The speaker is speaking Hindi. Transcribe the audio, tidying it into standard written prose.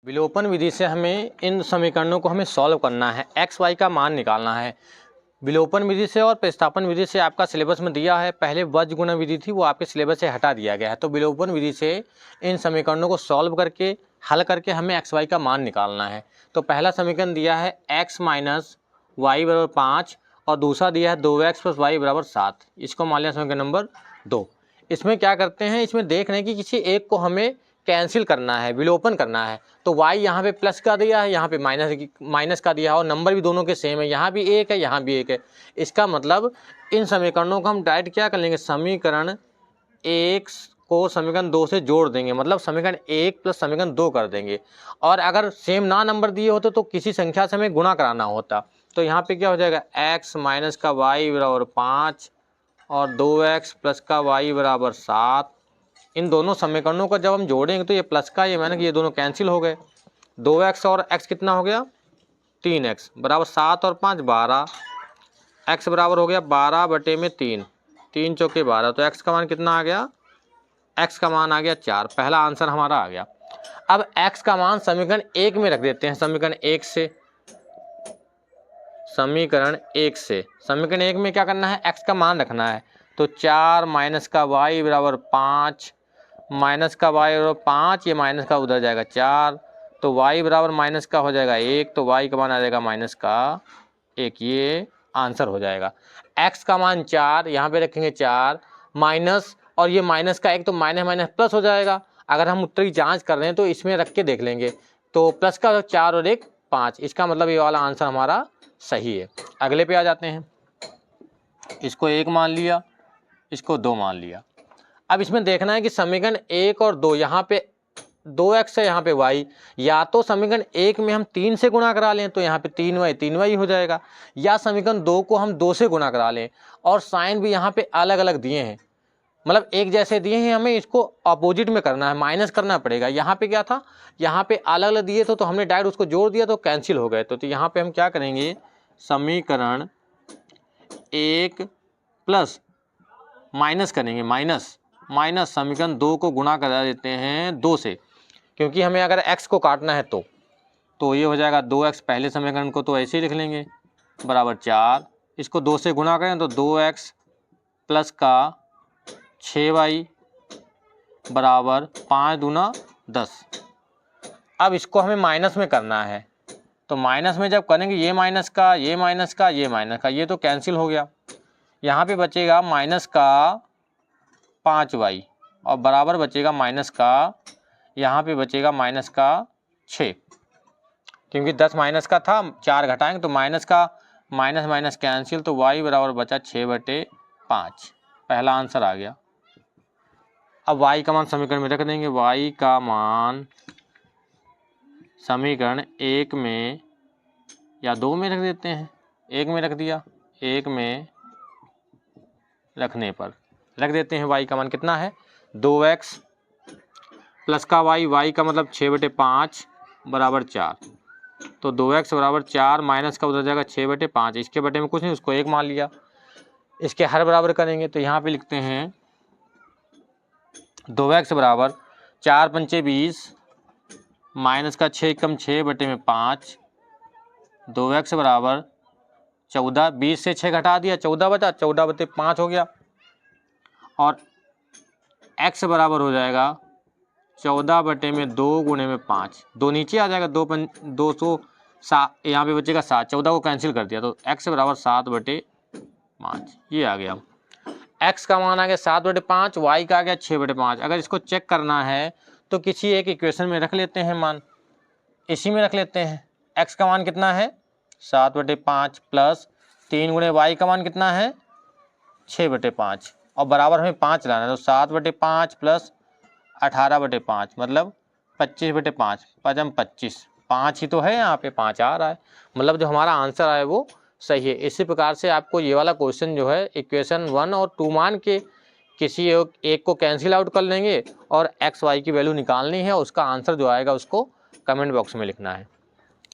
विलोपन विधि से हमें इन समीकरणों को सॉल्व करना है, एक्स वाई का मान निकालना है। विलोपन विधि से और प्रतिस्थापन विधि से आपका सिलेबस में दिया है, पहले वज्र गुणन विधि थी वो आपके सिलेबस से हटा दिया गया है। तो विलोपन विधि से इन समीकरणों को सॉल्व करके हल करके हमें एक्स वाई का मान निकालना है। तो पहला समीकरण दिया है x माइनस वाई बराबर 5 और दूसरा दिया है 2x प्लस वाई बराबर 7। इसको मान लिया समीकरण नंबर 2। इसमें क्या करते हैं, इसमें देख रहे हैं कि किसी एक को हमें कैंसिल करना है, विलोपन करना है। तो y यहाँ पे प्लस का दिया है, यहाँ पे माइनस का दिया है और नंबर भी दोनों के सेम है, यहाँ भी एक है यहाँ भी एक है। इसका मतलब इन समीकरणों को हम डायरेक्ट क्या कर लेंगे, समीकरण 1 को समीकरण 2 से जोड़ देंगे, मतलब समीकरण 1 प्लस समीकरण 2 कर देंगे। और अगर सेम ना नंबर दिए होते तो किसी संख्या से हमें गुणा कराना होता। तो यहाँ पे क्या हो जाएगा, x माइनस का y बराबर 5 और 2x प्लस का y बराबर 7। इन दोनों समीकरणों को जब हम जोड़ेंगे तो ये प्लस का ये माइनस कि ये दोनों कैंसिल हो गए। 2x और x कितना हो गया, 3x बराबर 7 और 5 12, x बराबर हो गया 12 बटे में 3, 3 चौके 12। तो x का मान कितना आ गया, x का मान आ गया 4। पहला आंसर हमारा आ गया। अब x का मान समीकरण 1 में रख देते हैं, समीकरण 1 से। समीकरण 1 में क्या करना है, x का मान रखना है। तो 4 माइनस का y बराबर 5, माइनस का y बराबर 5, ये माइनस का उधर जाएगा 4, तो y बराबर माइनस का हो जाएगा 1, तो y का मान आ जाएगा माइनस का 1। ये आंसर हो जाएगा। x का मान 4, यहाँ पे रखेंगे 4 माइनस और ये माइनस का 1, तो माइनस माइनस प्लस हो जाएगा। अगर हम उत्तर की जांच कर रहे हैं तो इसमें रख के देख लेंगे। तो प्लस का 4 और 1 5, इसका मतलब ये वाला आंसर हमारा सही है। अगले पे आ जाते हैं। इसको 1 मान लिया, इसको 2 मान लिया। अब इसमें देखना है कि समीकरण 1 और 2, यहाँ पे 2x है यहाँ पे y, या तो समीकरण 1 में हम 3 से गुणा करा लें तो यहाँ पे 3y हो जाएगा, या समीकरण 2 को हम 2 से गुणा करा लें। और साइन भी यहाँ पे अलग अलग दिए हैं, मतलब एक जैसे दिए हैं, हमें इसको अपोजिट में करना है, माइनस करना पड़ेगा। यहाँ पे क्या था, यहाँ पे अलग अलग दिए तो हमने डायरेक्ट उसको जोड़ दिया तो कैंसिल हो गए। तो यहाँ पे हम क्या करेंगे, समीकरण 1 प्लस माइनस करेंगे, माइनस समीकरण 2 को गुणा करा देते हैं 2 से, क्योंकि हमें अगर x को काटना है तो ये हो जाएगा 2x। पहले समीकरण को तो ऐसे ही लिख लेंगे बराबर 4, इसको 2 से गुणा करें तो 2x प्लस का 6y बराबर 5 दूना 10। अब इसको हमें माइनस में करना है, तो माइनस में जब करेंगे ये माइनस का ये माइनस का ये माइनस का, ये तो कैंसिल हो गया। यहाँ पे बचेगा माइनस का 5y और बराबर बचेगा माइनस का, यहाँ पे बचेगा माइनस का 6, क्योंकि 10 माइनस का था, 4 घटाएंगे तो माइनस का माइनस माइनस कैंसिल, तो y बराबर बचा 6/5। पहला आंसर आ गया। अब y का मान समीकरण में रख देंगे, y का मान समीकरण 1 में या 2 में रख देते हैं। 1 में रख दिया, 1 में रखने पर रख देते हैं y का मान कितना है, 2x प्लस का y का मतलब 6/5 बराबर 4। तो 2x बराबर 4 माइनस का उधर जाएगा 6/5, इसके बटे में कुछ नहीं, उसको 1 मान लिया। इसके हर बराबर करेंगे तो यहाँ पे लिखते हैं 2x बराबर 4 पंचे 20 माइनस का 6 कम 6/5, 2x बराबर 14, 20 से 6 घटा दिया 14 बचा, 14/5 हो गया। और x बराबर हो जाएगा 14/2 गुणे में 5, 2 नीचे आ जाएगा, 200 यहाँ पे बचेगा 7, 14 को कैंसिल कर दिया तो x बराबर 7/5, ये आ गया। x का मान आ गया 7/5, y का आ गया 6/5। अगर इसको चेक करना है तो किसी एक इक्वेशन में रख लेते हैं मान, इसी में रख लेते हैं। x का मान कितना है 7/5 प्लस 3 गुणे y का मान कितना है 6/5 और बराबर हमें 5 लाना है, तो 7/5 प्लस 18/5 मतलब 25/5, 5 5 ही तो है, यहाँ पे 5 आ रहा है, मतलब जो हमारा आंसर आया वो सही है। इसी प्रकार से आपको ये वाला क्वेश्चन जो है इक्वेशन 1 और 2 मान के किसी एक को कैंसिल आउट कर लेंगे और x y की वैल्यू निकालनी है, उसका आंसर जो आएगा उसको कमेंट बॉक्स में लिखना है।